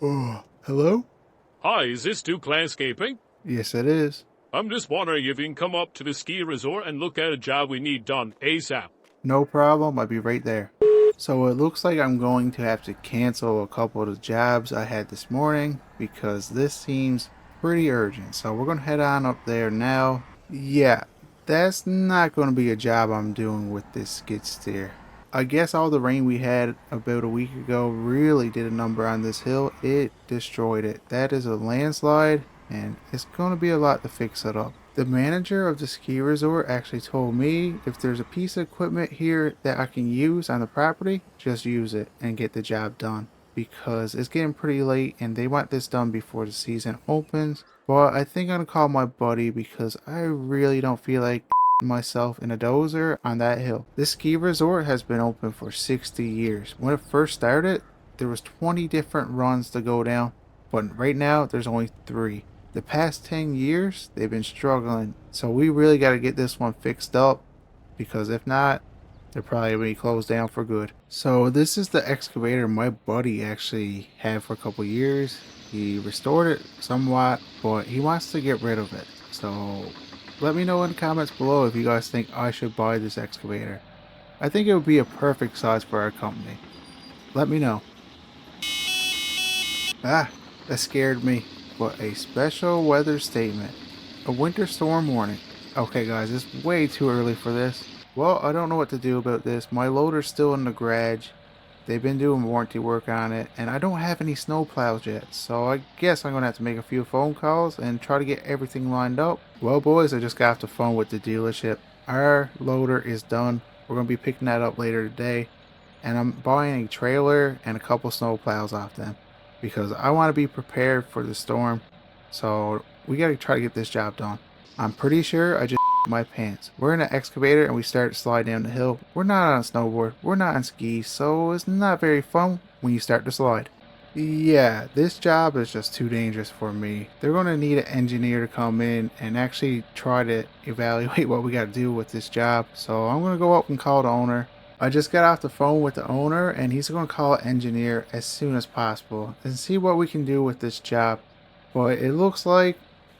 Oh, hello? Hi, is this Duke Landscaping? Yes, it is. I'm just wondering if you can come up to the ski resort and look at a job we need done ASAP. No problem, I'll be right there. So it looks like I'm going to have to cancel a couple of the jobs I had this morning because this seems pretty urgent. So we're going to head on up there now. Yeah, that's not going to be a job I'm doing with this skid steer. I guess all the rain we had about a week ago really did a number on this hill. It destroyed it. That is a landslide, and it's going to be a lot to fix it up. The manager of the ski resort actually told me if there's a piece of equipment here that I can use on the property, just use it and get the job done. Because it's getting pretty late and they want this done before the season opens. But I think I'm going to call my buddy because I really don't feel like myself in a dozer on that hill. This ski resort has been open for 60 years. When it first started, there was 20 different runs to go down, but right now there's only 3. The past 10 years, they've been struggling, so we really got to get this one fixed up, because if not, they're probably going to be closed down for good. So this is the excavator my buddy actually had for a couple years. He restored it somewhat, but he wants to get rid of it. So let me know in the comments below if you guys think I should buy this excavator. I think it would be a perfect size for our company. Let me know. Ah, that scared me. But a special weather statement. A winter storm warning. Okay guys, it's way too early for this. Well, I don't know what to do about this. My loader's still in the garage. They've been doing warranty work on it, and I don't have any snow plows yet, so I guess I'm going to have to make a few phone calls and try to get everything lined up. Well boys, I just got off the phone with the dealership. Our loader is done. We're going to be picking that up later today, and I'm buying a trailer and a couple snow plows off them because I want to be prepared for the storm, so we got to try to get this job done. I'm pretty sure I just my pants. We're in an excavator and we start to slide down the hill. We're not on a snowboard, we're not on skis, so it's not very fun when you start to slide. Yeah, this job is just too dangerous for me. They're going to need an engineer to come in and actually try to evaluate what we got to do with this job. So I'm going to go up and call the owner. I just got off the phone with the owner and he's going to call an engineer as soon as possible and see what we can do with this job. But it looks like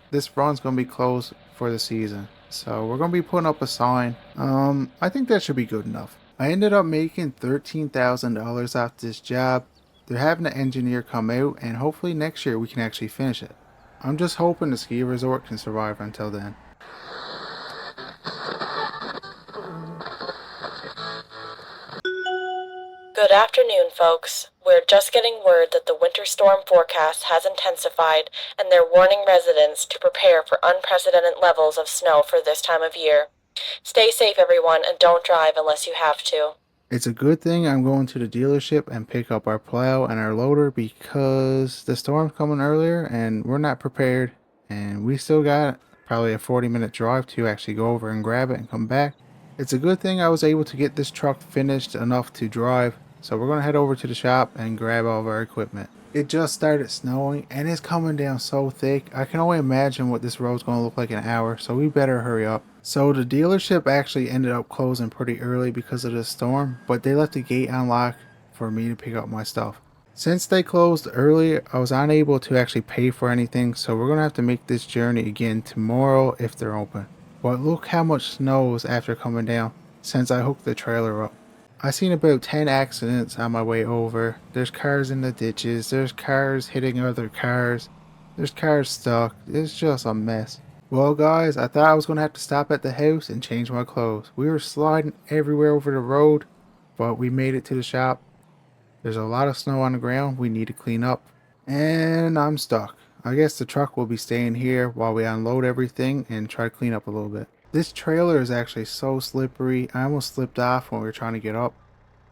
this run's going to be closed for the season. So we're going to be putting up a sign. I think that should be good enough. I ended up making $13,000 off this job. They're having an engineer come out and hopefully next year we can actually finish it. I'm just hoping the ski resort can survive until then. Good afternoon, folks. We're just getting word that the winter storm forecast has intensified, and they're warning residents to prepare for unprecedented levels of snow for this time of year. Stay safe, everyone, and don't drive unless you have to. It's a good thing I'm going to the dealership and pick up our plow and our loader because the storm's coming earlier and we're not prepared, and we still got probably a 40-minute drive to actually go over and grab it and come back. It's a good thing I was able to get this truck finished enough to drive. So we're going to head over to the shop and grab all of our equipment. It just started snowing and it's coming down so thick. I can only imagine what this road's going to look like in an hour, so we better hurry up. So the dealership actually ended up closing pretty early because of the storm, but they left the gate unlocked for me to pick up my stuff. Since they closed early, I was unable to actually pay for anything, so we're going to have to make this journey again tomorrow if they're open. But look how much snow is after coming down since I hooked the trailer up. I seen about 10 accidents on my way over. There's cars in the ditches, there's cars hitting other cars, there's cars stuck. It's just a mess. Well guys, I thought I was going to have to stop at the house and change my clothes. We were sliding everywhere over the road, but we made it to the shop. There's a lot of snow on the ground we need to clean up, and I'm stuck. I guess the truck will be staying here while we unload everything and try to clean up a little bit. This trailer is actually so slippery. I almost slipped off when we were trying to get up.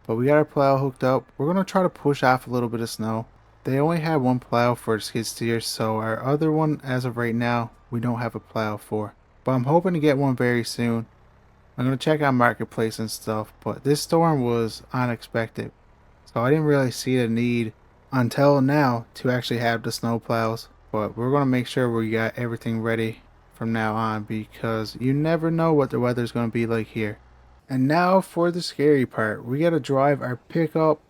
But we got our plow hooked up. We're going to try to push off a little bit of snow. They only had one plow for the skid steer, so our other one, as of right now, we don't have a plow for. But I'm hoping to get one very soon. I'm going to check on Marketplace and stuff, but this storm was unexpected. So I didn't really see the need until now to actually have the snow plows. But we're going to make sure we got everything ready from now on because you never know what the weather's going to be like here. And now for the scary part. We got to drive our pickup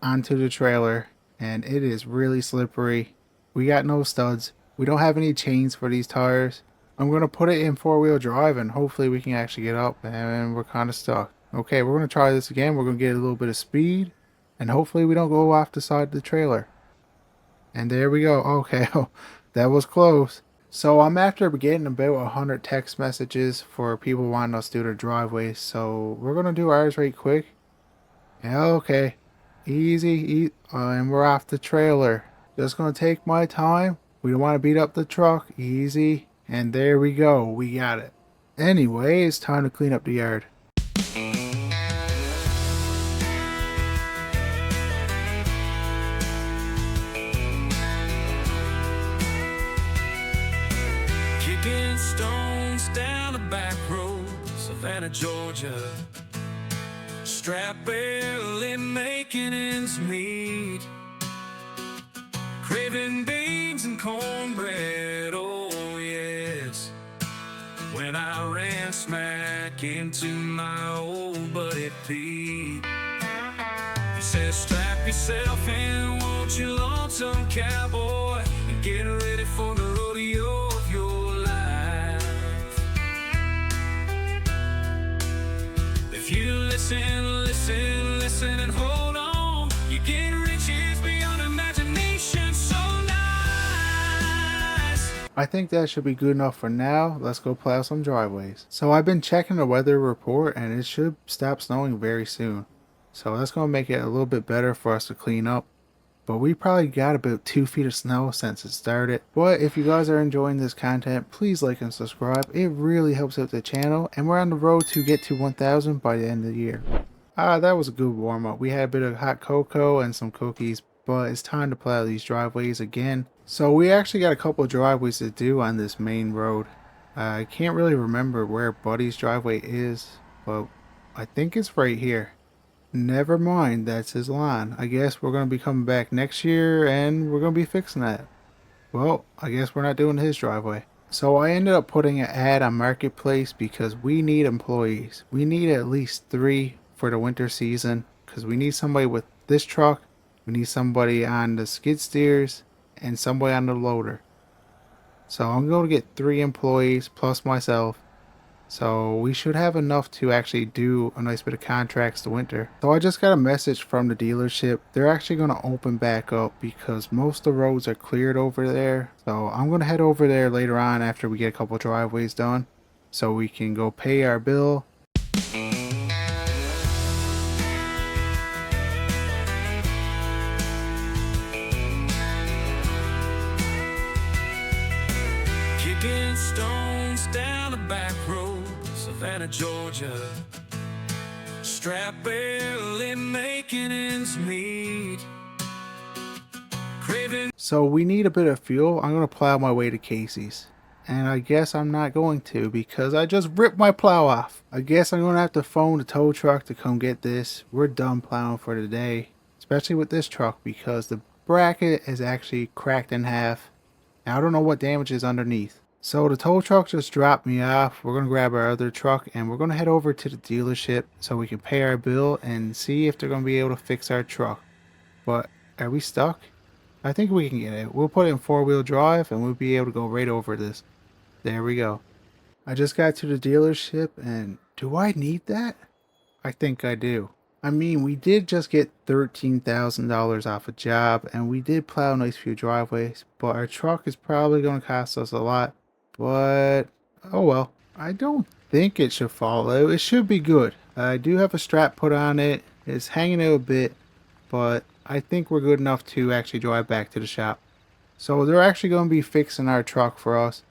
onto the trailer and it is really slippery. We got no studs. We don't have any chains for these tires. I'm going to put it in four-wheel drive and hopefully we can actually get up, and we're kind of stuck. Okay, we're going to try this again. We're going to get a little bit of speed and hopefully we don't go off the side of the trailer. And there we go. Okay, that was close. So I'm after getting about 100 text messages for people wanting us to do their driveways. So we're going to do ours right quick. Yeah, okay. Easy. And we're off the trailer. Just going to take my time. We don't want to beat up the truck. Easy. And there we go. We got it. Anyway, it's time to clean up the yard. Kicking stones down the back road, Savannah, Georgia. Strap barely making ends meet. Craving beans and cornbread, oh yes. When I ran smack into my old buddy Pete. He says, strap yourself in, won't you, lonesome cowboy, and get ready for the rodeo of your life. If you listen, listen and hold on, you get riches beyond imagination, so nice. I think that should be good enough for now. Let's go plow some driveways. So I've been checking the weather report and it should stop snowing very soon. So that's going to make it a little bit better for us to clean up. But we probably got about 2 feet of snow since it started. But if you guys are enjoying this content, please like and subscribe. It really helps out the channel. And we're on the road to get to 1,000 by the end of the year. That was a good warm up. We had a bit of hot cocoa and some cookies. But it's time to plow these driveways again. So we actually got a couple of driveways to do on this main road. I can't really remember where Buddy's driveway is. But I think it's right here. Never mind, that's his line. I guess we're going to be coming back next year and we're going to be fixing that. Well, I guess we're not doing his driveway. So I ended up putting an ad on Marketplace because we need employees. We need at least 3 for the winter season because we need somebody with this truck, we need somebody on the skid steers, and somebody on the loader. So I'm going to get 3 employees plus myself. So we should have enough to actually do a nice bit of contracts to winter. So I just got a message from the dealership. They're actually going to open back up because most of the roads are cleared over there. So I'm going to head over there later on after we get a couple driveways done so we can go pay our bill. Kicking stones down the back road, Savannah, Georgia. Strap barely making ends meet. Craving. So we need a bit of fuel. I'm going to plow my way to Casey's. And I guess I'm not going to because I just ripped my plow off. I guess I'm going to have to phone the tow truck to come get this. We're done plowing for the day. Especially with this truck because the bracket is actually cracked in half. Now, I don't know what damage is underneath. So the tow truck just dropped me off. We're going to grab our other truck and we're going to head over to the dealership so we can pay our bill and see if they're going to be able to fix our truck. But are we stuck? I think we can get it. We'll put it in four-wheel drive and we'll be able to go right over this. There we go. I just got to the dealership and do I need that? I think I do. I mean, we did just get $13,000 off a job and we did plow a nice few driveways, but our truck is probably going to cost us a lot. But, oh well. I don't think it should fall out. It should be good. I do have a strap put on it. It's hanging out a bit, but I think we're good enough to actually drive back to the shop. So they're actually going to be fixing our truck for us.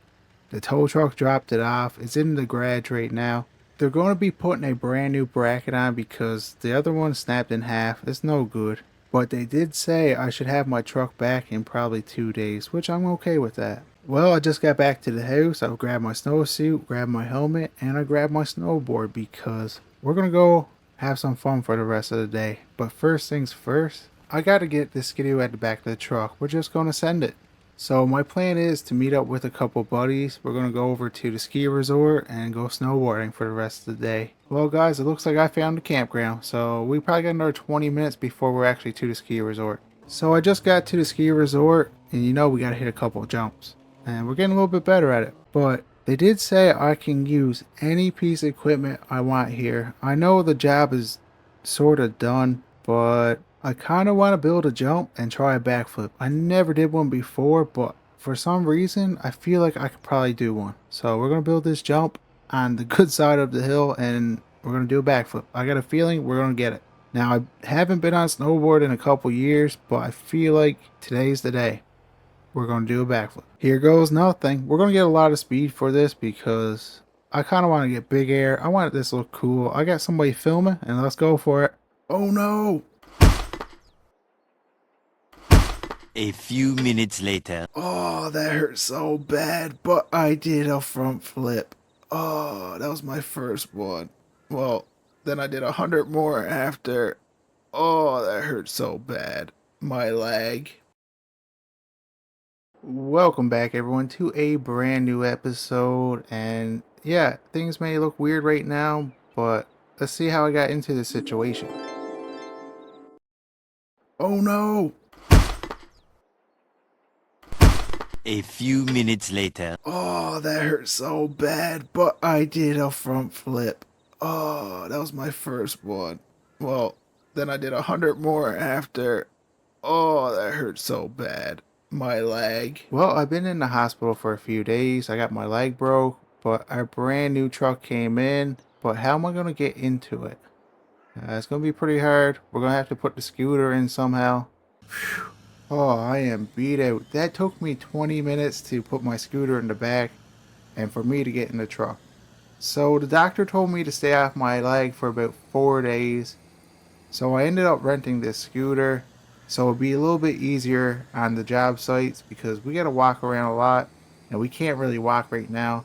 The tow truck dropped it off. It's in the garage right now. They're going to be putting a brand new bracket on because the other one snapped in half. It's no good. But they did say I should have my truck back in probably 2 days, which I'm okay with that. Well, I just got back to the house. I grabbed my snowsuit, grabbed my helmet, and I grabbed my snowboard because we're going to go have some fun for the rest of the day. But first things first, I got to get this skidoo at the back of the truck. We're just going to send it. So my plan is to meet up with a couple buddies. We're going to go over to the ski resort and go snowboarding for the rest of the day. Well guys, it looks like I found a campground. So we probably got another 20 minutes before we're actually to the ski resort. So I just got to the ski resort, and you know we gotta hit a couple jumps. And we're getting a little bit better at it. But they did say I can use any piece of equipment I want here. I know the job is sort of done, but I kind of want to build a jump and try a backflip. I never did one before, but for some reason I feel like I could probably do one. So we're gonna build this jump on the good side of the hill, and we're gonna do a backflip. I got a feeling we're gonna get it. Now, I haven't been on snowboard in a couple years, but I feel like today's the day. We're going to do a backflip. Here goes nothing. We're going to get a lot of speed for this because I kind of want to get big air. I want this to look cool. I got somebody filming, and let's go for it. Oh no! A few minutes later. Oh, that hurt so bad, but I did a front flip. Oh, that was my first one. Well, then I did 100 more after. Oh, that hurt so bad. My leg. Welcome back, everyone, to a brand new episode. And yeah, things may look weird right now, but let's see how I got into this situation. Oh no! A few minutes later. Oh, that hurt so bad, but I did a front flip. Oh, that was my first one. Well, then I did 100 more after. Oh, that hurt so bad. My leg. Well, I've been in the hospital for a few days. I got my leg broke, but our brand new truck came in. But how am I going to get into it? It's going to be pretty hard. We're going to have to put the scooter in somehow. Whew. Oh, I am beat out. That took me 20 minutes to put my scooter in the back and for me to get in the truck. So the doctor told me to stay off my leg for about 4 days. So I ended up renting this scooter. So it'll be a little bit easier on the job sites because we got to walk around a lot and we can't really walk right now.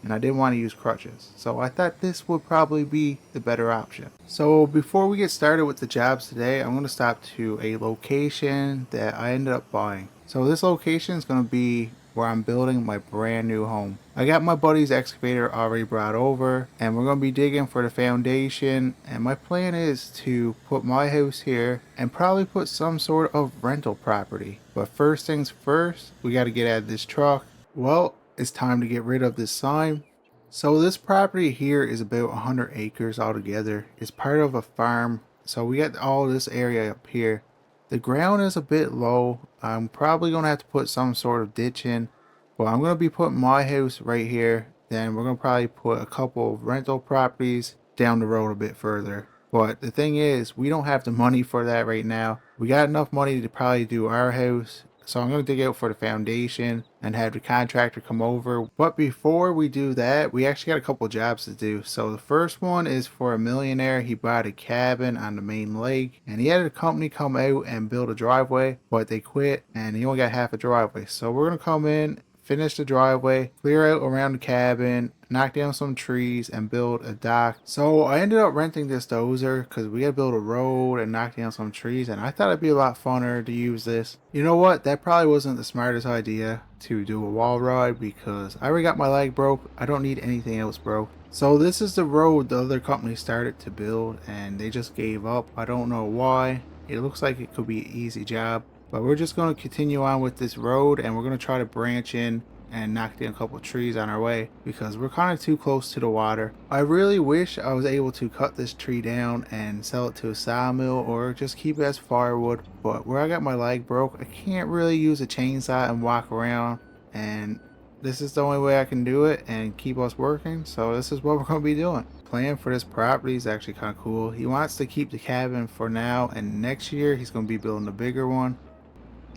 And I didn't want to use crutches. So I thought this would probably be the better option. So before we get started with the jobs today, I'm going to stop to a location that I ended up buying. So this location is going to be where I'm building my brand new home. I got my buddy's excavator already brought over and we're going to be digging for the foundation, and my plan is to put my house here and probably put some sort of rental property. But first things first, we got to get out of this truck. Well, it's time to get rid of this sign. So this property here is about 100 acres altogether. It's part of a farm. So we got all this area up here. The ground is a bit low. I'm probably going to have to put some sort of ditch in. But I'm going to be putting my house right here. Then we're going to probably put a couple of rental properties down the road a bit further. But the thing is, we don't have the money for that right now. We got enough money to probably do our house. So I'm going to dig out for the foundation and have the contractor come over. But before we do that, we actually got a couple jobs to do. So the first one is for a millionaire. He bought a cabin on the main lake and he had a company come out and build a driveway, but they quit and he only got half a driveway. So we're going to come in, finish the driveway, clear out around the cabin, knock down some trees, and build a dock. So I ended up renting this dozer because we had to build a road and knock down some trees, and I thought it'd be a lot funner to use this. You know what? That probably wasn't the smartest idea to do a wall ride because I already got my leg broke. I don't need anything else broke. So this is the road the other company started to build and they just gave up. I don't know why. It looks like it could be an easy job. But we're just going to continue on with this road and we're going to try to branch in and knock down a couple trees on our way because we're kind of too close to the water. I really wish I was able to cut this tree down and sell it to a sawmill or just keep it as firewood, but where I got my leg broke, I can't really use a chainsaw and walk around, and this is the only way I can do it and keep us working. So this is what we're going to be doing. Plan for this property is actually kind of cool. He wants to keep the cabin for now, and next year he's going to be building a bigger one.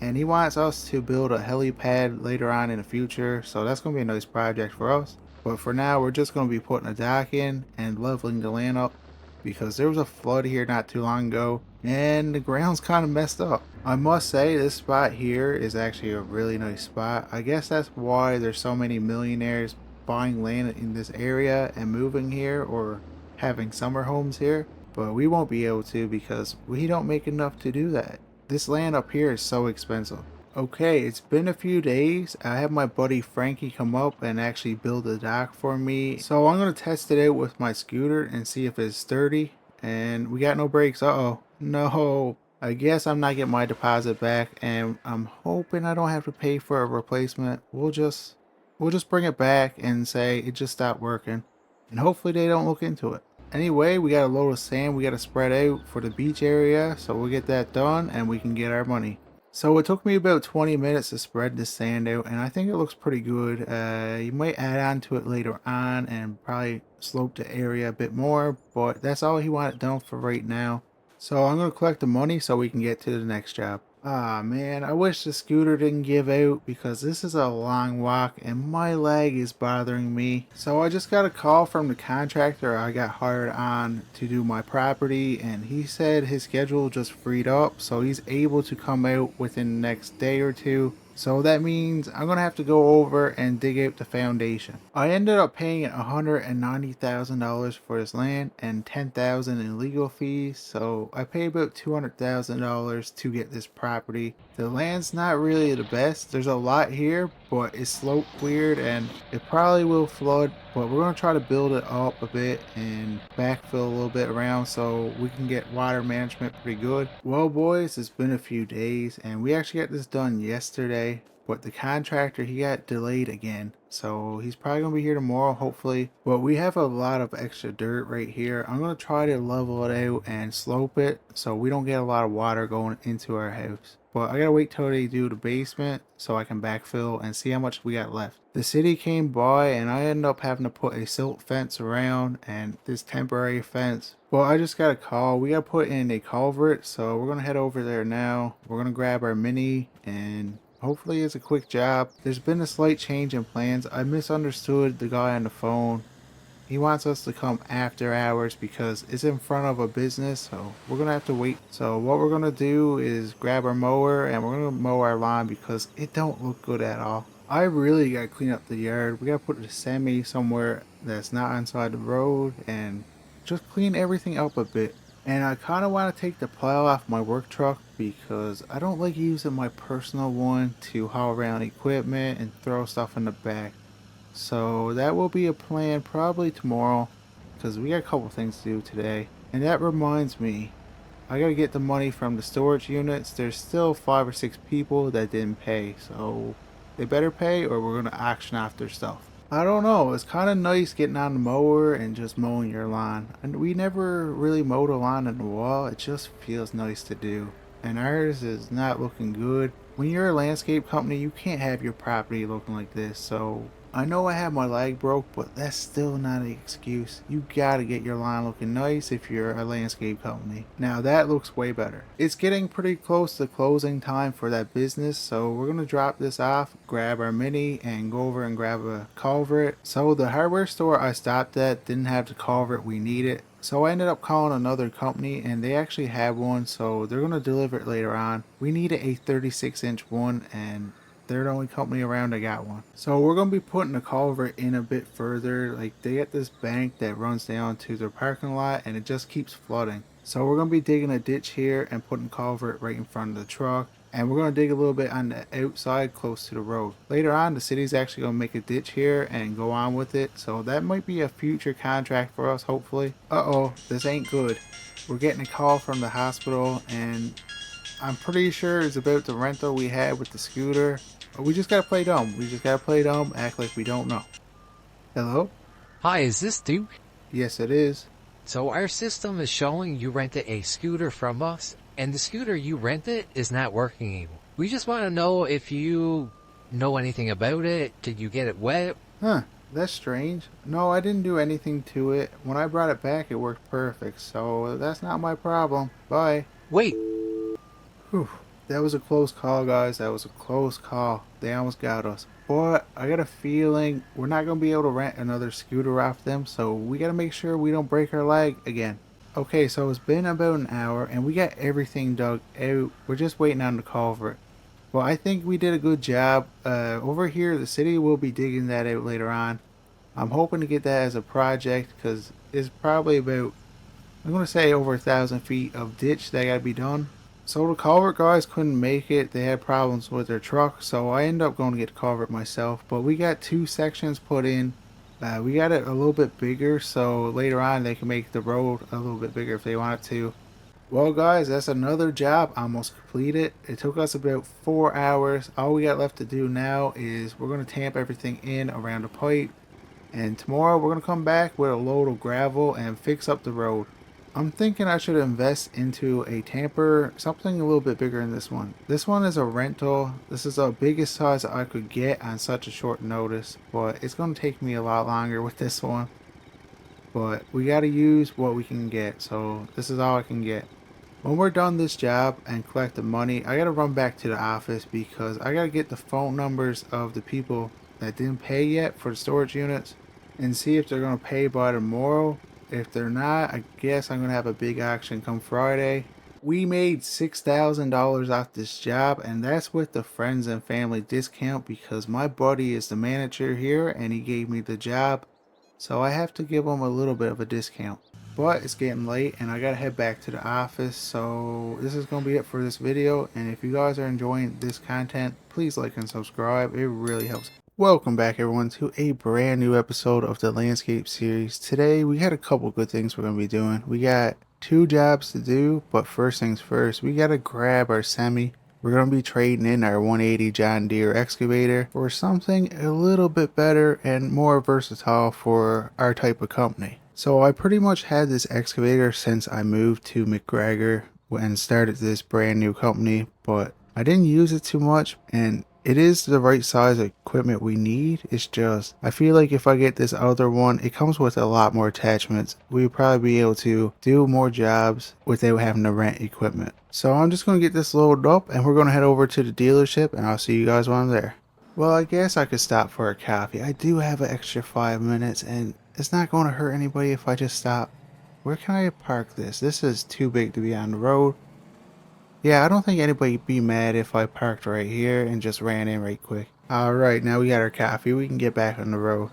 And he wants us to build a helipad later on in the future, so that's going to be a nice project for us. But for now, we're just going to be putting a dock in and leveling the land up because there was a flood here not too long ago and the ground's kind of messed up. I must say this spot here is actually a really nice spot. I guess that's why there's so many millionaires buying land in this area and moving here or having summer homes here. But we won't be able to because we don't make enough to do that. This land up here is so expensive. Okay, it's been a few days. I have my buddy Frankie come up and actually build a dock for me. So I'm going to test it out with my scooter and see if it's sturdy. And we got no brakes. Uh-oh. No. I guess I'm not getting my deposit back, and I'm hoping I don't have to pay for a replacement. We'll just bring it back and say it just stopped working, and hopefully they don't look into it. Anyway, we got a load of sand we got to spread out for the beach area, so we'll get that done and we can get our money. So it took me about 20 minutes to spread this sand out, and I think it looks pretty good. You might add on to it later on and probably slope the area a bit more, but that's all he wanted done for right now. So I'm going to collect the money so we can get to the next job. Ah man, I wish the scooter didn't give out because this is a long walk and my leg is bothering me. So I just got a call from the contractor I got hired on to do my property, and he said his schedule just freed up so he's able to come out within the next day or two. So that means I'm gonna have to go over and dig out the foundation. I ended up paying $190,000 for this land and $10,000 in legal fees, so I paid about $200,000 to get this property. The land's not really the best. There's a lot here, but it's sloped weird and it probably will flood. But we're gonna try to build it up a bit and backfill a little bit around so we can get water management pretty good. Well, boys, it's been a few days and we actually got this done yesterday, but the contractor, he got delayed again, so he's probably gonna be here tomorrow hopefully. But we have a lot of extra dirt right here. I'm gonna try to level it out and slope it so we don't get a lot of water going into our house. But I gotta wait till they do the basement so I can backfill and see how much we got left. The city came by and I ended up having to put a silt fence around and this temporary fence. Well, I just got a call. We gotta put in a culvert, so we're gonna head over there now. We're gonna grab our mini and hopefully it's a quick job. There's been a slight change in plans. I misunderstood the guy on the phone. He wants us to come after hours because it's in front of a business, so we're gonna have to wait. So what we're gonna do is grab our mower and we're gonna mow our lawn because it don't look good at all. I really gotta clean up the yard. We gotta put the semi somewhere that's not inside the road and just clean everything up a bit. And I kind of want to take the plow off my work truck because I don't like using my personal one to haul around equipment and throw stuff in the back. So that will be a plan probably tomorrow because we got a couple things to do today. And that reminds me, I gotta get the money from the storage units. There's still 5 or 6 people that didn't pay, so they better pay or we're gonna auction off their stuff. I don't know, it's kind of nice getting on the mower and just mowing your lawn. And we never really mowed a lawn in a while. It just feels nice to do. And ours is not looking good. When you're a landscape company, you can't have your property looking like this, so I know I have my leg broke, but that's still not an excuse. You gotta get your lawn looking nice if you're a landscape company. Now that looks way better. It's getting pretty close to closing time for that business, so we're gonna drop this off, grab our mini, and go over and grab a culvert. So the hardware store I stopped at didn't have the culvert we needed. So I ended up calling another company and they actually have one, so they're gonna deliver it later on. We needed a 36-inch one and they're the only company around that got one. So we're gonna be putting the culvert in a bit further. Like they got this bank that runs down to their parking lot and it just keeps flooding. So we're gonna be digging a ditch here and putting culvert right in front of the truck. And we're gonna dig a little bit on the outside close to the road. Later on, the city's actually gonna make a ditch here and go on with it. So that might be a future contract for us, hopefully. Uh-oh, this ain't good. We're getting a call from the hospital and I'm pretty sure it's about the rental we had with the scooter. We just gotta play dumb. We just gotta play dumb, act like we don't know. Hello? Hi, is this Duke? Yes, it is. So our system is showing you rented a scooter from us, and the scooter you rented is not working anymore. We just want to know if you know anything about it. Did you get it wet? Huh, that's strange. No, I didn't do anything to it. When I brought it back, it worked perfect, so that's not my problem. Bye. Wait, Whew. That was a close call, guys. That was a close call. They almost got us. But I got a feeling we're not going to be able to rent another scooter off them, so we got to make sure we don't break our leg again. Okay, so it's been about an hour, and we got everything dug out. We're just waiting on the culvert. Well, I think we did a good job. Over here, the city will be digging that out later on. I'm hoping to get that as a project, because it's probably about, I'm going to say over 1,000 feet of ditch that got to be done. So the culvert guys couldn't make it. They had problems with their truck, so I ended up going to get the culvert myself. But we got 2 sections put in. We got it a little bit bigger, so later on they can make the road a little bit bigger if they wanted to. Well guys, that's another job almost completed. It took us about 4 hours. All we got left to do now is we're going to tamp everything in around the pipe. And tomorrow we're going to come back with a load of gravel and fix up the road. I'm thinking I should invest into a tamper, something a little bit bigger than this one. This one is a rental. This is the biggest size I could get on such a short notice, but it's going to take me a lot longer with this one. But we got to use what we can get, so this is all I can get. When we're done this job and collect the money, I got to run back to the office because I got to get the phone numbers of the people that didn't pay yet for the storage units and see if they're going to pay by tomorrow. If they're not, I guess I'm going to have a big auction come Friday. We made $6,000 off this job, and that's with the friends and family discount because my buddy is the manager here and he gave me the job. So I have to give him a little bit of a discount. But it's getting late and I gotta head back to the office, so this is gonna be it for this video. And if you guys are enjoying this content, please like and subscribe, it really helps. Welcome back everyone to a brand new episode of the landscape series. Today we had a couple good things we're gonna be doing. We got 2 jobs to do, but first things first, we gotta grab our semi. We're going to be trading in our 180 John Deere excavator for something a little bit better and more versatile for our type of company. So I pretty much had this excavator since I moved to McGregor and started this brand new company, but I didn't use it too much, and it is the right size of equipment we need. It's just, I feel like if I get this other one, it comes with a lot more attachments. We would probably be able to do more jobs without having to rent equipment. So I'm just going to get this loaded up and we're going to head over to the dealership and I'll see you guys when I'm there. Well, I guess I could stop for a coffee. I do have an extra 5 minutes and it's not going to hurt anybody if I just stop. Where can I park this? This is too big to be on the road. Yeah, I don't think anybody'd be mad if I parked right here and just ran in right quick. Alright, now we got our coffee. We can get back on the road.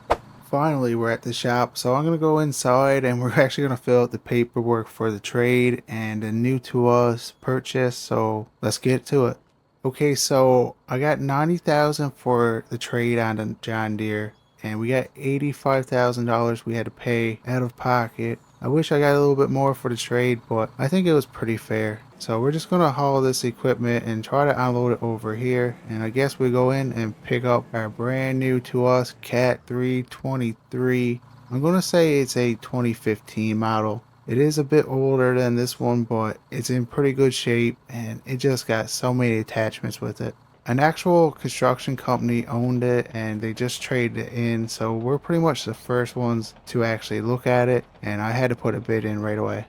Finally, we're at the shop, so I'm going to go inside and we're actually going to fill out the paperwork for the trade and a new to us purchase, so let's get to it. Okay, so I got $90,000 for the trade on the John Deere and we got $85,000 we had to pay out of pocket. I wish I got a little bit more for the trade, but I think it was pretty fair. So we're just going to haul this equipment and try to unload it over here. And I guess we go in and pick up our brand new to us Cat 323. I'm going to say it's a 2015 model. It is a bit older than this one, but it's in pretty good shape and it just got so many attachments with it. An actual construction company owned it and they just traded it in, so we're pretty much the first ones to actually look at it, and I had to put a bid in right away.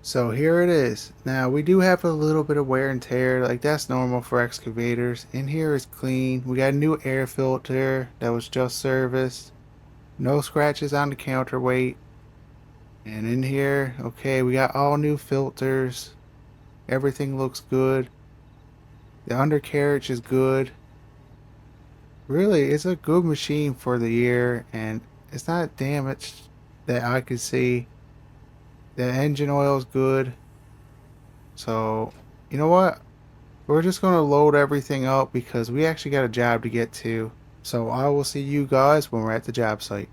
So here it is. Now we do have a little bit of wear and tear, like that's normal for excavators. In here is clean. We got a new air filter that was just serviced. No scratches on the counterweight. And in here, okay, we got all new filters. Everything looks good. The undercarriage is good. Really, it's a good machine for the year and it's not damaged that I could see. The engine oil is good. So, you know what? We're just going to load everything up because we actually got a job to get to. So I will see you guys when we're at the job site.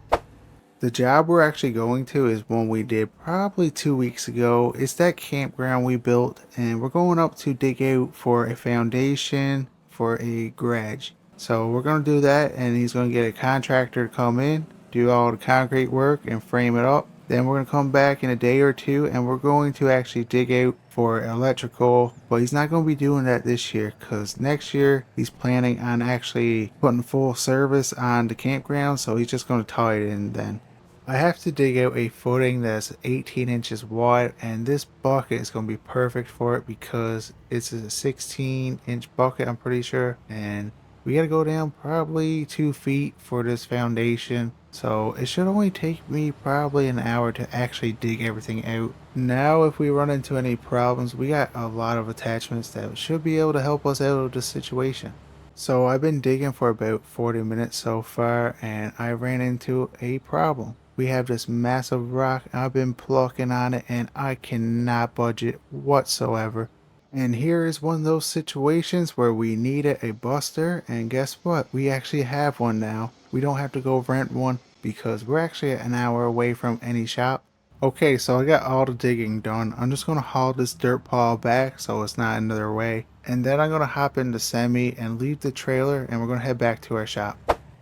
The job we're actually going to is one we did probably 2 weeks ago. It's that campground we built and we're going up to dig out for a foundation for a garage. So we're going to do that and he's going to get a contractor to come in, do all the concrete work and frame it up. Then we're going to come back in a day or two and we're going to actually dig out for electrical, but he's not going to be doing that this year because next year he's planning on actually putting full service on the campground, so he's just going to tie it in then. I have to dig out a footing that's 18 inches wide and this bucket is going to be perfect for it because it's a 16-inch bucket, I'm pretty sure, and we got to go down probably 2 feet for this foundation, so it should only take me probably an hour to actually dig everything out. Now if we run into any problems, we got a lot of attachments that should be able to help us out of the situation. So I've been digging for about 40 minutes so far and I ran into a problem. We have this massive rock, I've been plucking on it and I cannot budge it whatsoever. And here is one of those situations where we needed a buster, and guess what? We actually have one now. We don't have to go rent one because we're actually an hour away from any shop. Okay, so I got all the digging done. I'm just gonna haul this dirt pile back so it's not in their way. And then I'm gonna hop in the semi and leave the trailer and we're gonna head back to our shop.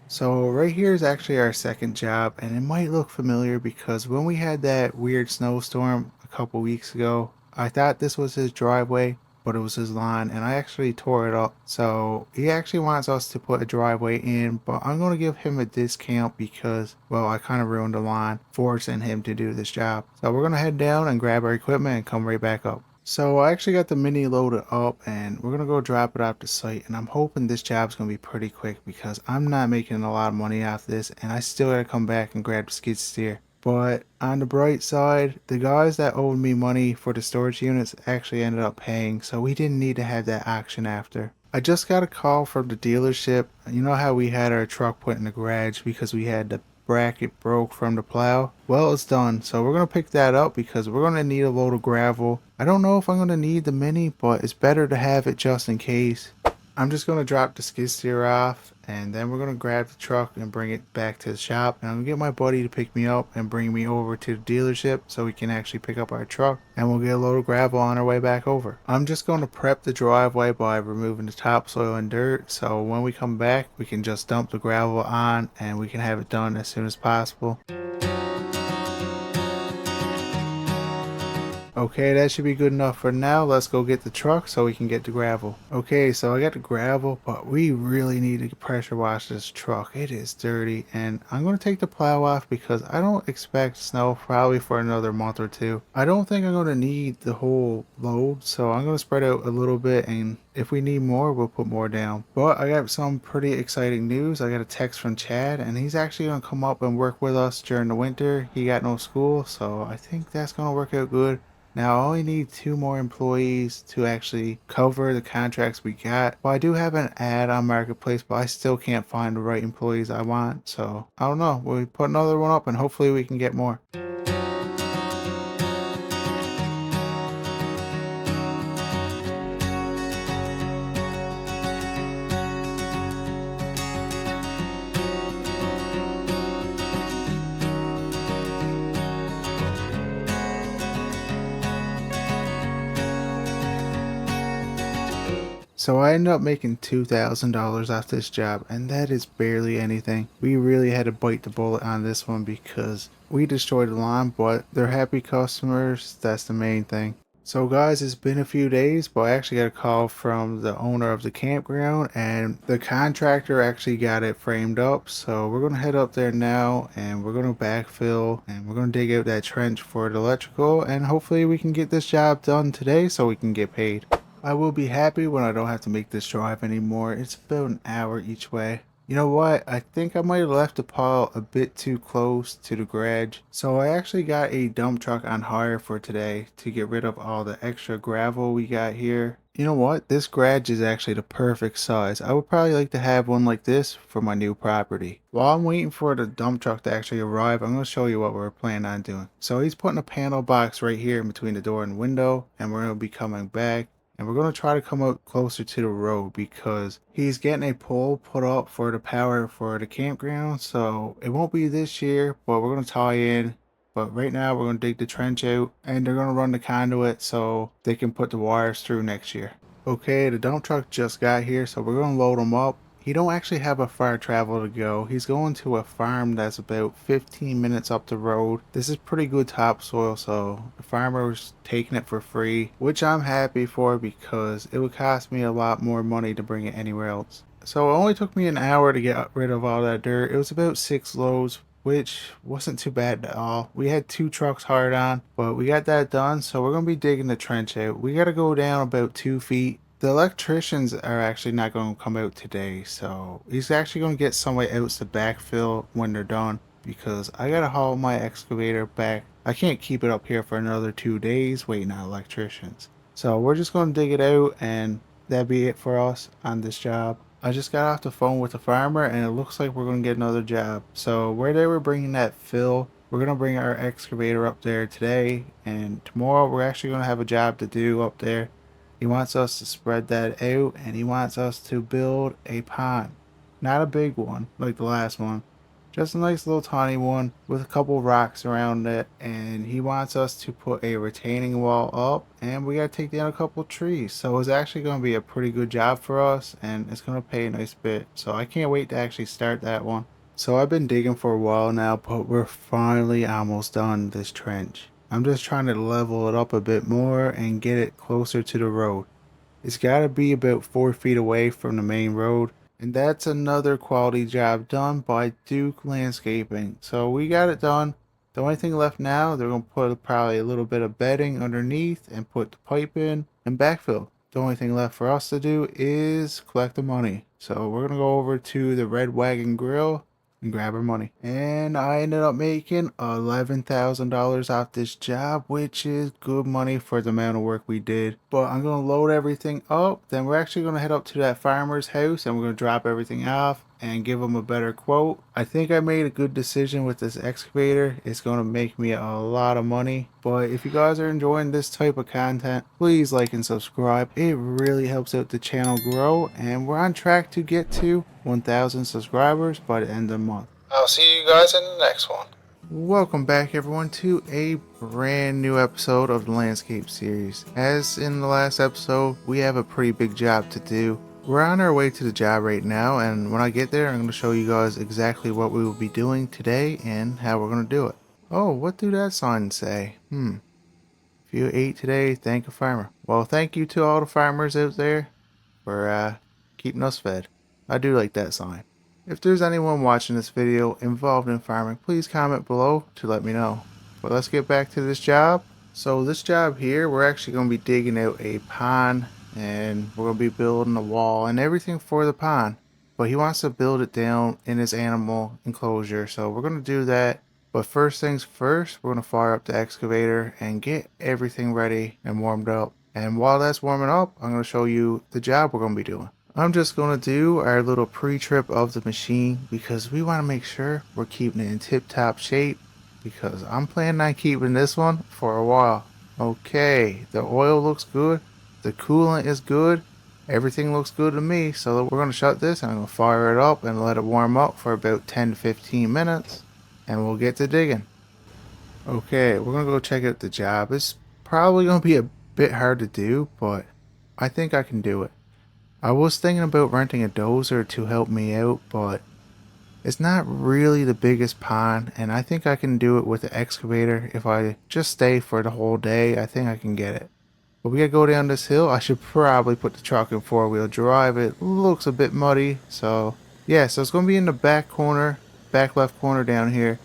So right here is actually our second job, and it might look familiar because when we had that weird snowstorm a couple weeks ago, I thought this was his driveway, but it was his lawn, and I actually tore it up. So he actually wants us to put a driveway in, but I'm going to give him a discount because, well, I kind of ruined the lawn, forcing him to do this job. So we're going to head down and grab our equipment and come right back up. So I actually got the mini loaded up and we're gonna go drop it off the site, and I'm hoping this job's gonna be pretty quick because I'm not making a lot of money off this and I still gotta come back and grab the skid steer. But on the bright side, the guys that owed me money for the storage units actually ended up paying, so we didn't need to have that auction after. I just got a call from the dealership. You know how we had our truck put in the garage because we had the bracket broke from the plow? Well, it's done. So we're going to pick that up because we're going to need a load of gravel. I don't know if I'm going to need the mini, but it's better to have it just in case. I'm just going to drop the skid steer off and then we're going to grab the truck and bring it back to the shop, and I'm going to get my buddy to pick me up and bring me over to the dealership so we can actually pick up our truck and we'll get a load of gravel on our way back over. I'm just going to prep the driveway by removing the topsoil and dirt, so when we come back we can just dump the gravel on and we can have it done as soon as possible. Okay, that should be good enough for now. Let's go get the truck so we can get the gravel. Okay, so I got the gravel, but we really need to pressure wash this truck. It is dirty, and I'm going to take the plow off because I don't expect snow probably for another month or two. I don't think I'm going to need the whole load, so I'm going to spread out a little bit, and if we need more, we'll put more down. But I got some pretty exciting news. I got a text from Chad, and he's actually going to come up and work with us during the winter. He got no school, so I think that's going to work out good. Now I only need 2 more employees to actually cover the contracts we got. Well, I do have an ad on Marketplace, but I still can't find the right employees I want. So I don't know. We'll put another one up and hopefully we can get more. So I ended up making $2,000 off this job, and that is barely anything. We really had to bite the bullet on this one because we destroyed the lawn, but they're happy customers. That's the main thing. So guys, it's been a few days, but I actually got a call from the owner of the campground, and the contractor actually got it framed up. So we're going to head up there now and we're going to backfill and we're going to dig out that trench for the electrical, and hopefully we can get this job done today so we can get paid. I will be happy when I don't have to make this drive anymore. It's about an hour each way. You know what? I think I might have left the pile a bit too close to the garage. So I actually got a dump truck on hire for today to get rid of all the extra gravel we got here. You know what? This garage is actually the perfect size. I would probably like to have one like this for my new property. While I'm waiting for the dump truck to actually arrive, I'm going to show you what we're planning on doing. So he's putting a panel box right here in between the door and window, and we're going to be coming back. And we're going to try to come out closer to the road because he's getting a pole put up for the power for the campground. So it won't be this year, but we're going to tie in. But right now we're going to dig the trench out and they're going to run the conduit so they can put the wires through next year. Okay, the dump truck just got here, so we're going to load him up. He don't actually have a far travel to go. He's going to a farm that's about 15 minutes up the road. This is pretty good topsoil, so the farmer was taking it for free, which I'm happy for because it would cost me a lot more money to bring it anywhere else. So it only took me an hour to get rid of all that dirt. It was about 6 loads, which wasn't too bad at all. We had 2 trucks hired on, but we got that done, so we're going to be digging the trench out. We got to go down about 2 feet. The electricians are actually not going to come out today, so he's actually going to get somebody else to backfill when they're done because I got to haul my excavator back. I can't keep it up here for another 2 days waiting on electricians. So we're just going to dig it out and that'd be it for us on this job. I just got off the phone with the farmer and it looks like we're going to get another job. So where they were bringing that fill, we're going to bring our excavator up there today, and tomorrow we're actually going to have a job to do up there. He wants us to spread that out and he wants us to build a pond. Not a big one like the last one, Just a nice little tiny one with a couple rocks around it, and he wants us to put a retaining wall up, and we gotta take down a couple trees. So it's actually gonna be a pretty good job for us, and it's gonna pay a nice bit. So I can't wait to actually start that one. So I've been digging for a while now, but we're finally almost done this trench. I'm just trying to level it up a bit more and get it closer to the road. It's gotta be about 4 feet away from the main road. And that's another quality job done by Duke Landscaping. So we got it done. The only thing left now, they're going to put probably a little bit of bedding underneath and put the pipe in and backfill. The only thing left for us to do is collect the money. So we're going to go over to the Red Wagon Grill and grab our money. And I ended up making $11,000 off this job, which is good money for the amount of work we did. But I'm going to load everything up. Then we're actually going to head up to that farmer's house and we're going to drop everything off and give them a better quote. I think I made a good decision with this excavator. It's going to make me a lot of money. But if you guys are enjoying this type of content, please like and subscribe. It really helps out the channel grow, and we're on track to get to 1,000 subscribers by the end of the month. I'll see you guys in the next one. Welcome back everyone to a brand new episode of the Landscape series. As in the last episode, we have a pretty big job to do. We're on our way to the job right now, and when I get there, I'm going to show you guys exactly what we will be doing today and how we're going to do it. Oh, what do that sign say? If you ate today, thank a farmer. Well, thank you to all the farmers out there for keeping us fed. I do like that sign. If there's anyone watching this video involved in farming, please comment below to let me know. But let's get back to this job. So this job here, we're actually going to be digging out a pond, and we're going to be building a wall and everything for the pond. But he wants to build it down in his animal enclosure, so we're going to do that. But first things first, we're going to fire up the excavator and get everything ready and warmed up. And while that's warming up, I'm going to show you the job we're going to be doing. I'm just going to do our little pre-trip of the machine because we want to make sure we're keeping it in tip-top shape, because I'm planning on keeping this one for a while. Okay, the oil looks good. The coolant is good. Everything looks good to me. So we're going to shut this and I'm going to fire it up and let it warm up for about 10 to 15 minutes. And we'll get to digging. Okay, we're going to go check out the job. It's probably going to be a bit hard to do, but I think I can do it. I was thinking about renting a dozer to help me out, but it's not really the biggest pond, and I think I can do it with the excavator. If I just stay for the whole day, I think I can get it. But we gotta go down this hill. I should probably put the truck in 4-wheel drive. It looks a bit muddy, so yeah, so it's gonna be in the back corner, back left corner down here.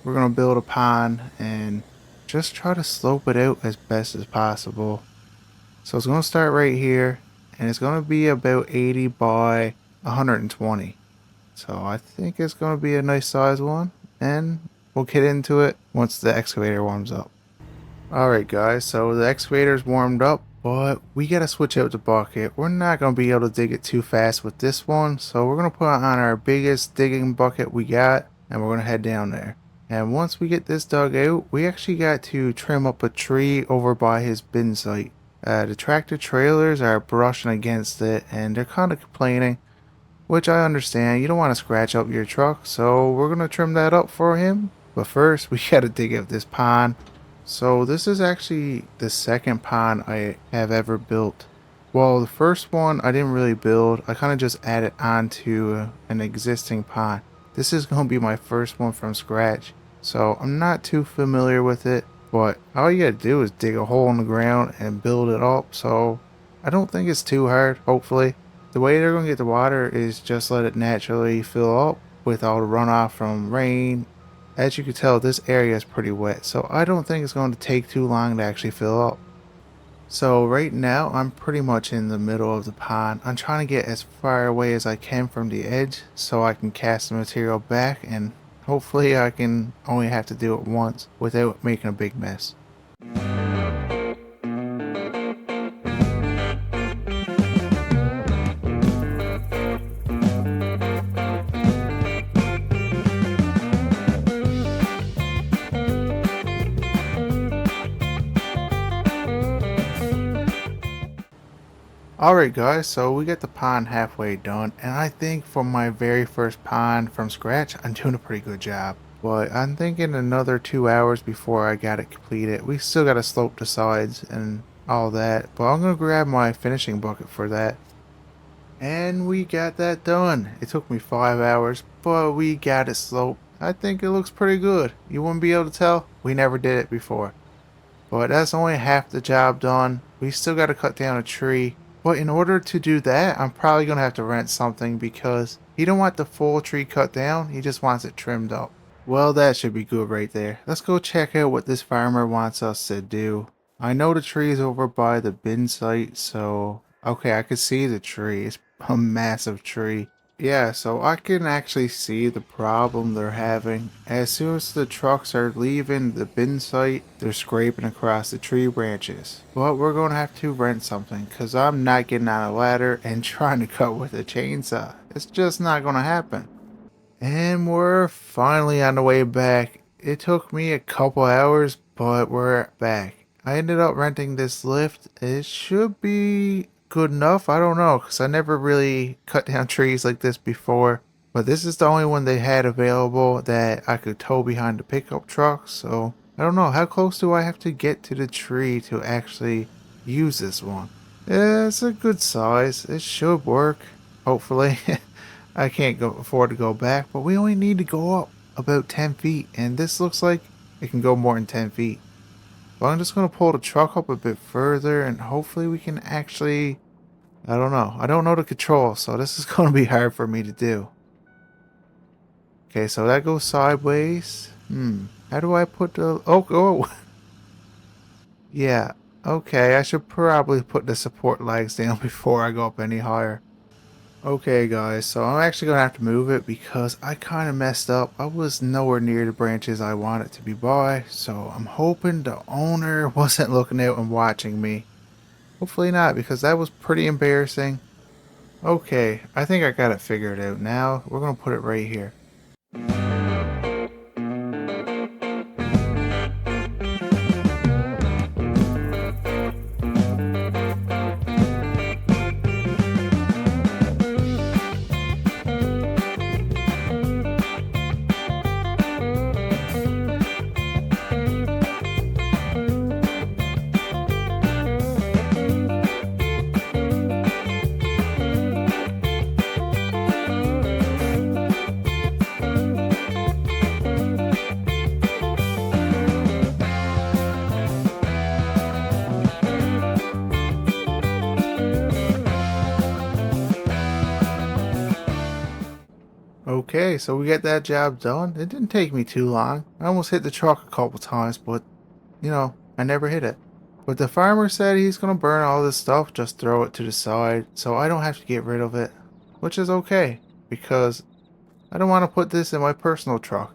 We're gonna build a pond and just try to slope it out as best as possible. So it's gonna start right here, and it's gonna be about 80 by 120. So I think it's gonna be a nice size one, and we'll get into it once the excavator warms up. Alright guys, so the excavator's warmed up, but we gotta switch out the bucket. We're not gonna be able to dig it too fast with this one, so we're gonna put on our biggest digging bucket we got, and we're gonna head down there. And once we get this dug out, we actually got to trim up a tree over by his bin site. The tractor trailers are brushing against it, and they're kind of complaining, which I understand. You don't want to scratch up your truck, so we're gonna trim that up for him. But first, we gotta dig out this pond. So this is actually the second pond I have ever built. Well, the first one I didn't really build. I kind of just added onto an existing pond. This is going to be my first one from scratch. So I'm not too familiar with it, but all you gotta do is dig a hole in the ground and build it up. So I don't think it's too hard, hopefully. The way they're going to get the water is just let it naturally fill up with all the runoff from rain. As you can tell, this area is pretty wet, so I don't think it's going to take too long to actually fill up. So right now, I'm pretty much in the middle of the pond. I'm trying to get as far away as I can from the edge so I can cast the material back, and hopefully I can only have to do it once without making a big mess. Alright guys, so we got the pond halfway done, and I think for my very first pond from scratch, I'm doing a pretty good job. But I'm thinking another 2 hours before I got it completed. We still got to slope the sides and all that, but I'm going to grab my finishing bucket for that. And we got that done. It took me 5 hours, but we got it sloped. I think it looks pretty good. You wouldn't be able to tell? We never did it before. But that's only half the job done. We still got to cut down a tree. But in order to do that, I'm probably going to have to rent something because he don't want the full tree cut down. He just wants it trimmed up. Well, that should be good right there. Let's go check out what this farmer wants us to do. I know the tree is over by the bin site, so... Okay, I can see the tree. It's a massive tree. Yeah, so I can actually see the problem they're having. As soon as the trucks are leaving the bin site, they're scraping across the tree branches. But we're going to have to rent something, because I'm not getting on a ladder and trying to cut with a chainsaw. It's just not going to happen. And we're finally on the way back. It took me a couple hours, but we're back. I ended up renting this lift. It should be good enough. I don't know, because I never really cut down trees like this before. But this is the only one they had available that I could tow behind the pickup truck. So I don't know. How close do I have to get to the tree to actually use this one? Yeah, it's a good size. It should work. Hopefully. I can't afford to go back, but we only need to go up about 10 feet, and this looks like it can go more than 10 feet. But I'm just going to pull the truck up a bit further, and hopefully we can actually... I don't know. I don't know the control, so this is going to be hard for me to do. Okay, so that goes sideways. How do I put the... Oh! Yeah, okay, I should probably put the support legs down before I go up any higher. Okay guys, so I'm actually going to have to move it because I kind of messed up. I was nowhere near the branches I wanted to be by, so I'm hoping the owner wasn't looking out and watching me. Hopefully not, because that was pretty embarrassing. Okay, I think I got it figured out now. We're going to put it right here. Okay, so we got that job done. It didn't take me too long. I almost hit the truck a couple times, but, you know, I never hit it. But the farmer said he's going to burn all this stuff, just throw it to the side, so I don't have to get rid of it. Which is okay, because I don't want to put this in my personal truck.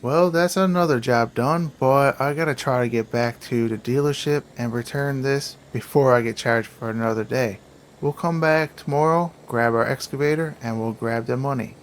Well, that's another job done, but I gotta try to get back to the dealership and return this before I get charged for another day. We'll come back tomorrow, grab our excavator, and we'll grab the money.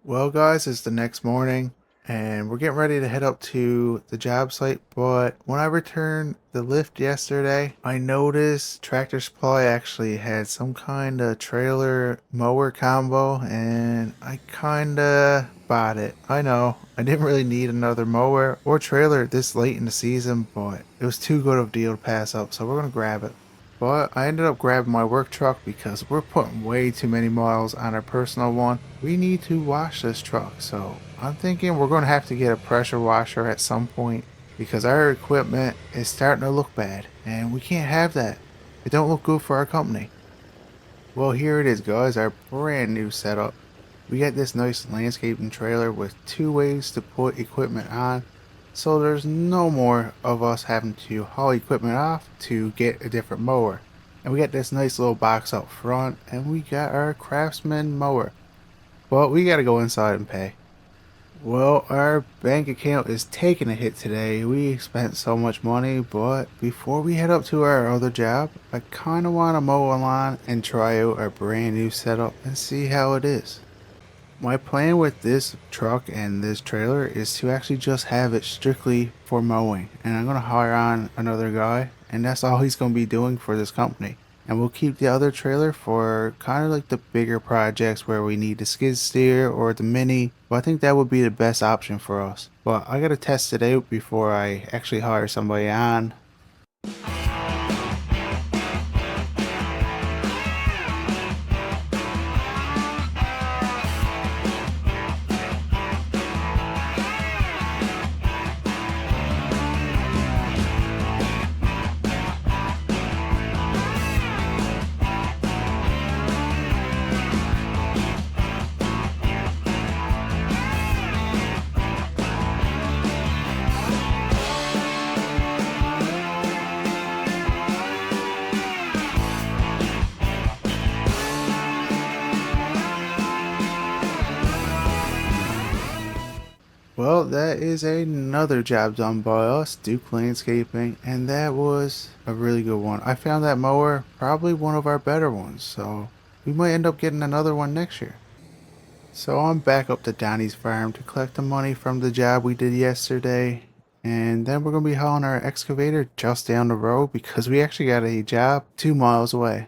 Well guys, it's the next morning and we're getting ready to head up to the job site, but when I returned the lift yesterday, I noticed Tractor Supply actually had some kind of trailer mower combo and I kinda bought it. I know, I didn't really need another mower or trailer this late in the season, but it was too good of a deal to pass up, so we're gonna grab it. But I ended up grabbing my work truck because we're putting way too many miles on our personal one. We need to wash this truck, so I'm thinking we're going to have to get a pressure washer at some point because our equipment is starting to look bad and we can't have that. It don't look good for our company. Well, here it is guys, our brand new setup. We got this nice landscaping trailer with 2 ways to put equipment on. So there's no more of us having to haul equipment off to get a different mower. And we got this nice little box up front and we got our Craftsman mower. But we gotta go inside and pay. Well, our bank account is taking a hit today. We spent so much money, but before we head up to our other job, I kinda wanna mow a lawn and try out our brand new setup and see how it is. My plan with this truck and this trailer is to actually just have it strictly for mowing, and I'm going to hire on another guy and that's all he's going to be doing for this company, and we'll keep the other trailer for kind of like the bigger projects where we need the skid steer or the mini. But I think that would be the best option for us. But I gotta test it out before I actually hire somebody on. Well, that is another job done by us, Duke Landscaping, and that was a really good one. I found that mower probably one of our better ones, so we might end up getting another one next year. So I'm back up to Donnie's farm to collect the money from the job we did yesterday, and then we're going to be hauling our excavator just down the road because we actually got a job 2 miles away.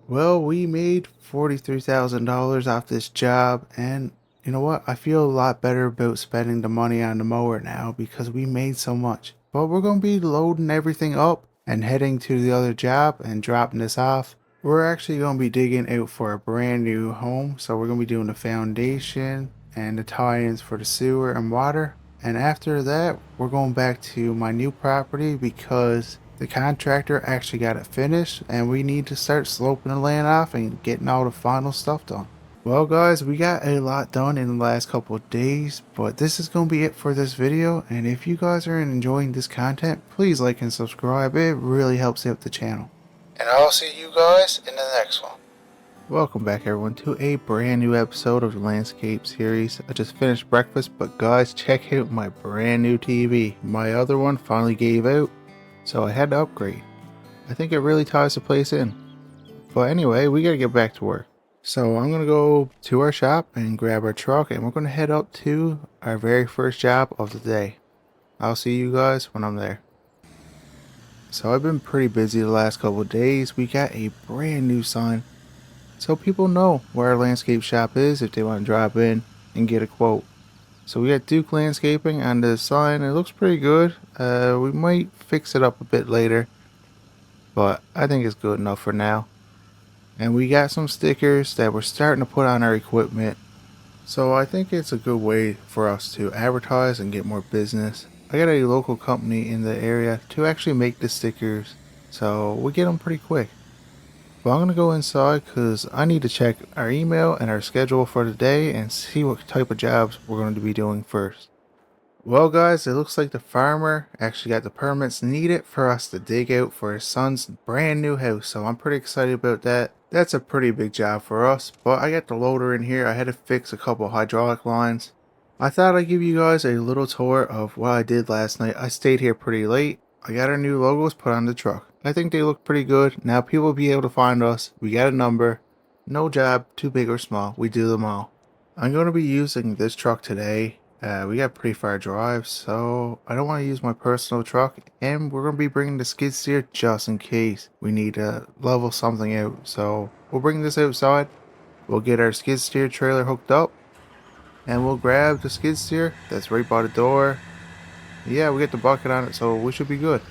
Well, we made $43,000 off this job, and you know what? I feel a lot better about spending the money on the mower now because we made so much. But we're going to be loading everything up and heading to the other job and dropping this off. We're actually going to be digging out for a brand new home. So we're going to be doing the foundation and the tie-ins for the sewer and water. And after that, we're going back to my new property because the contractor actually got it finished and we need to start sloping the land off and getting all the final stuff done. Well guys, we got a lot done in the last couple of days, but this is going to be it for this video, and if you guys are enjoying this content, please like and subscribe. It really helps out the channel. And I'll see you guys in the next one. Welcome back everyone to a brand new episode of the Landscape series. I just finished breakfast, but guys, check out my brand new TV. My other one finally gave out, so I had to upgrade. I think it really ties the place in. But anyway, we gotta get back to work. So I'm going to go to our shop and grab our truck, and we're going to head up to our very first job of the day. I'll see you guys when I'm there. So I've been pretty busy the last couple of days. We got a brand new sign, so people know where our landscape shop is if they want to drop in and get a quote. So we got Duke Landscaping on the sign. It looks pretty good. We might fix it up a bit later, but I think it's good enough for now. And we got some stickers that we're starting to put on our equipment. So I think it's a good way for us to advertise and get more business. I got a local company in the area to actually make the stickers, so we get them pretty quick. But I'm going to go inside because I need to check our email and our schedule for the day and see what type of jobs we're going to be doing first. Well guys, it looks like the farmer actually got the permits needed for us to dig out for his son's brand new house, so I'm pretty excited about that. That's a pretty big job for us, but I got the loader in here. I had to fix a couple hydraulic lines. I thought I'd give you guys a little tour of what I did last night. I stayed here pretty late. I got our new logos put on the truck. I think they look pretty good. Now people will be able to find us. We got a number. No job, too big or small. We do them all. I'm going to be using this truck today. We got pretty far drive, so I don't want to use my personal truck, and we're going to be bringing the skid steer just in case we need to level something out. So we'll bring this outside, we'll get our skid steer trailer hooked up, and we'll grab the skid steer that's right by the door. Yeah, we get the bucket on it, so we should be good.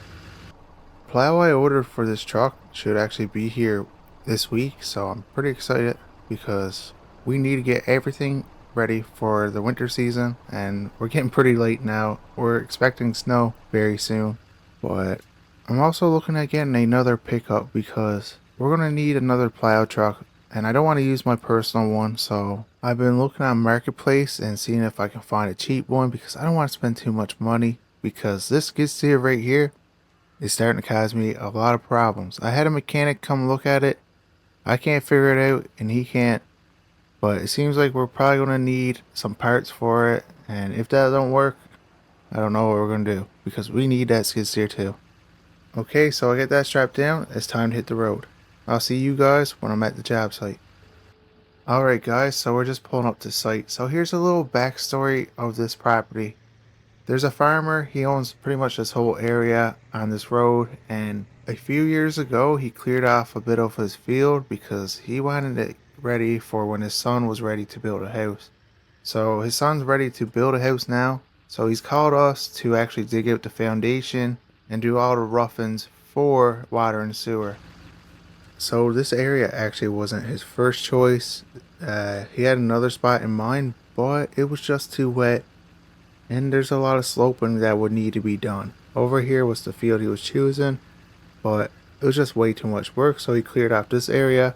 Plow I ordered for this truck should actually be here this week, so I'm pretty excited because we need to get everything ready for the winter season, and we're getting pretty late now. We're expecting snow very soon, but I'm also looking at getting another pickup because we're going to need another plow truck, and I don't want to use my personal one, so I've been looking on Marketplace and seeing if I can find a cheap one because I don't want to spend too much money, because this skid steer right here is starting to cause me a lot of problems. I had a mechanic come look at it. I can't figure it out and he can't. But it seems like we're probably going to need some parts for it. And if that don't work, I don't know what we're going to do, because we need that skid steer too. Okay, so I get that strapped down. It's time to hit the road. I'll see you guys when I'm at the job site. Alright guys, so we're just pulling up to site. So here's a little backstory of this property. There's a farmer, he owns pretty much this whole area on this road, and a few years ago he cleared off a bit of his field because he wanted it ready for when his son was ready to build a house. So his son's ready to build a house now, so he's called us to actually dig out the foundation and do all the roughings for water and sewer. So this area actually wasn't his first choice. He had another spot in mind, but it was just too wet, and there's a lot of sloping that would need to be done. Over here was the field he was choosing, but it was just way too much work, so he cleared off this area.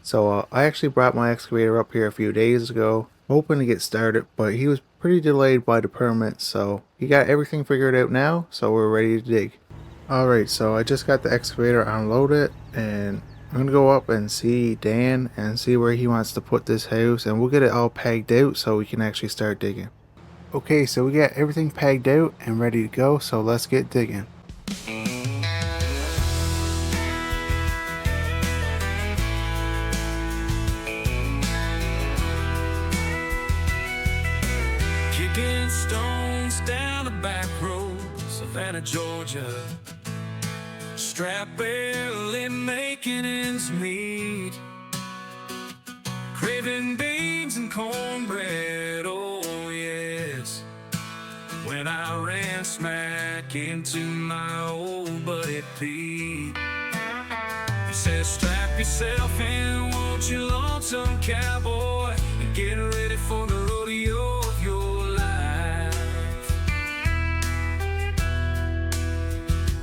So I actually brought my excavator up here a few days ago, hoping to get started, but he was pretty delayed by the permit, so he got everything figured out now, so we're ready to dig. Alright, so I just got the excavator unloaded, and I'm gonna go up and see Dan and see where he wants to put this house, and we'll get it all pegged out so we can actually start digging. Okay, so we got everything pegged out and ready to go, so let's get digging. Kicking stones down the back road, Savannah, Georgia. Strap barely making ends meet. Craving beans and cornbread, oh yes. When I ran smack into my old buddy Pete. He says, strap yourself in, won't you, lonesome cowboy, and get ready for the rodeo of your life.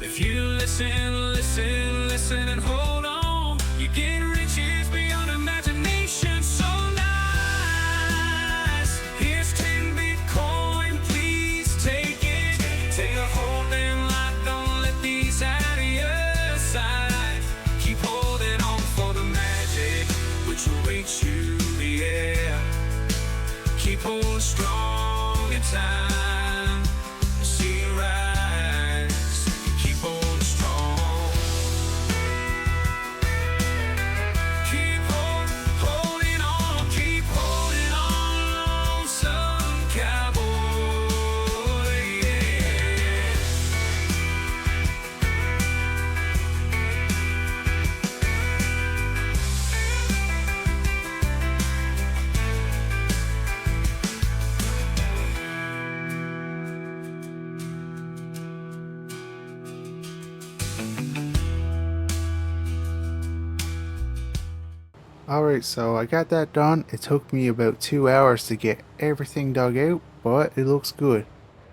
If you listen, listen, listen and hold on, you get riches beyond imagination. So nice. Here's 10 Bitcoin, please take it. Take a hold and light, don't let these out of your sight. Keep holding on for the magic which awaits you, yeah. Keep holding strong in time. See you rise. Keep holding strong. Keep holding on. Keep holding on, lonesome cowboy, yeah. Alright, so I got that done. It took me about 2 hours to get everything dug out, but it looks good.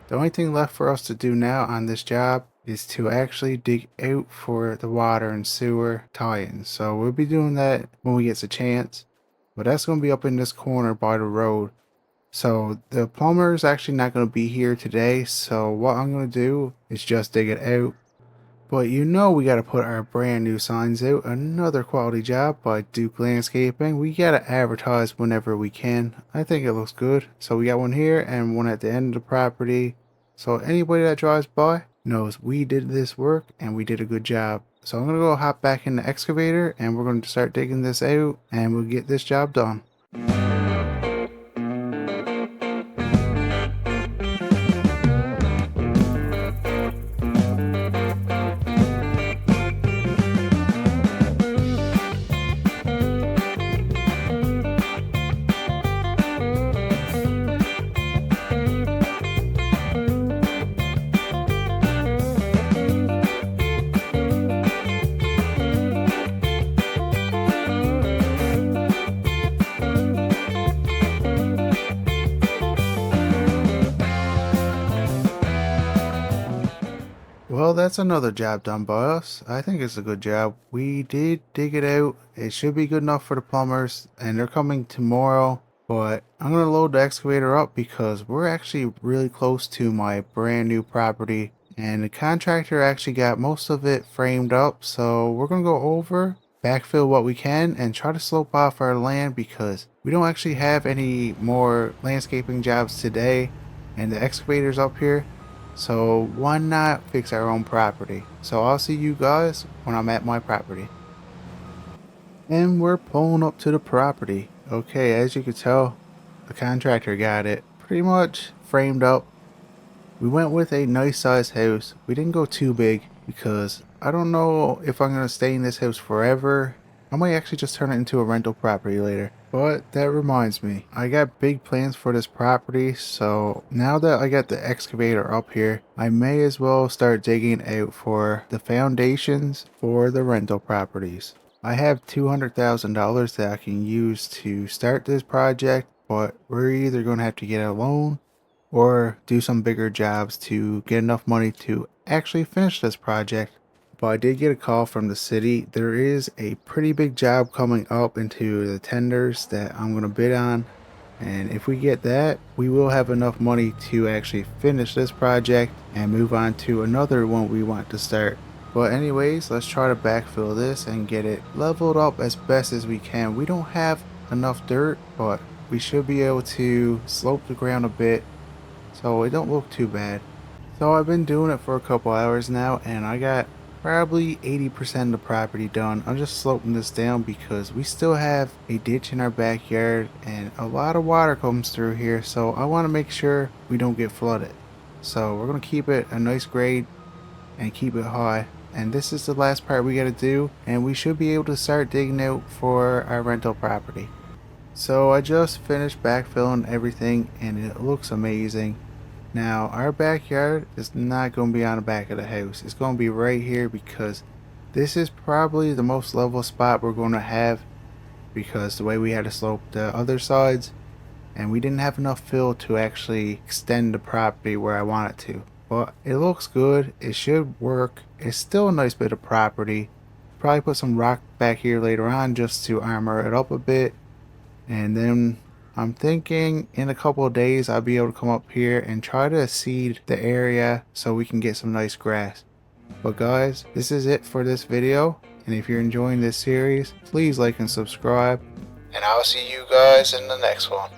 The only thing left for us to do now on this job is to actually dig out for the water and sewer tie-ins. So we'll be doing that when we get a chance, but that's going to be up in this corner by the road. So the plumber is actually not going to be here today, so what I'm going to do is just dig it out. But you know we got to put our brand new signs out. Another quality job by Duke Landscaping. We got to advertise whenever we can. I think it looks good. So we got one here and one at the end of the property. So anybody that drives by knows we did this work and we did a good job. So I'm going to go hop back in the excavator and we're going to start digging this out and we'll get this job done. Well, that's another job done by us. I think it's a good job. We did dig it out. It should be good enough for the plumbers, and they're coming tomorrow. But I'm going to load the excavator up because we're actually really close to my brand new property. And the contractor actually got most of it framed up. So we're going to go over, backfill what we can, and try to slope off our land because we don't actually have any more landscaping jobs today. And the excavator's up here. So why not fix our own property? So I'll see you guys when I'm at my property. And we're pulling up to the property. Okay, as you can tell, the contractor got it pretty much framed up. We went with a nice sized house. We didn't go too big because I don't know if I'm going to stay in this house forever. I might actually just turn it into a rental property later. But that reminds me, I got big plans for this property, so now that I got the excavator up here, I may as well start digging out for the foundations for the rental properties. I have $200,000 that I can use to start this project, but we're either going to have to get a loan or do some bigger jobs to get enough money to actually finish this project. But I did get a call from the city. There is a pretty big job coming up into the tenders that I'm going to bid on. And if we get that, we will have enough money to actually finish this project and move on to another one we want to start. But anyways, let's try to backfill this and get it leveled up as best as we can. We don't have enough dirt, but we should be able to slope the ground a bit so it don't look too bad. So I've been doing it for a couple hours now, and I got probably 80% of the property done. I'm just sloping this down because we still have a ditch in our backyard and a lot of water comes through here, so I want to make sure we don't get flooded. So we're going to keep it a nice grade and keep it high. And this is the last part we got to do, and we should be able to start digging out for our rental property. So I just finished backfilling everything and it looks amazing. Now our backyard is not going to be on the back of the house. It's going to be right here because this is probably the most level spot we're going to have, because the way we had to slope the other sides and we didn't have enough fill to actually extend the property where I want it to. But it looks good. It should work. It's still a nice bit of property. Probably put some rock back here later on just to armor it up a bit. And then I'm thinking in a couple of days I'll be able to come up here and try to seed the area so we can get some nice grass. But guys, this is it for this video, and if you're enjoying this series, please like and subscribe, and I'll see you guys in the next one.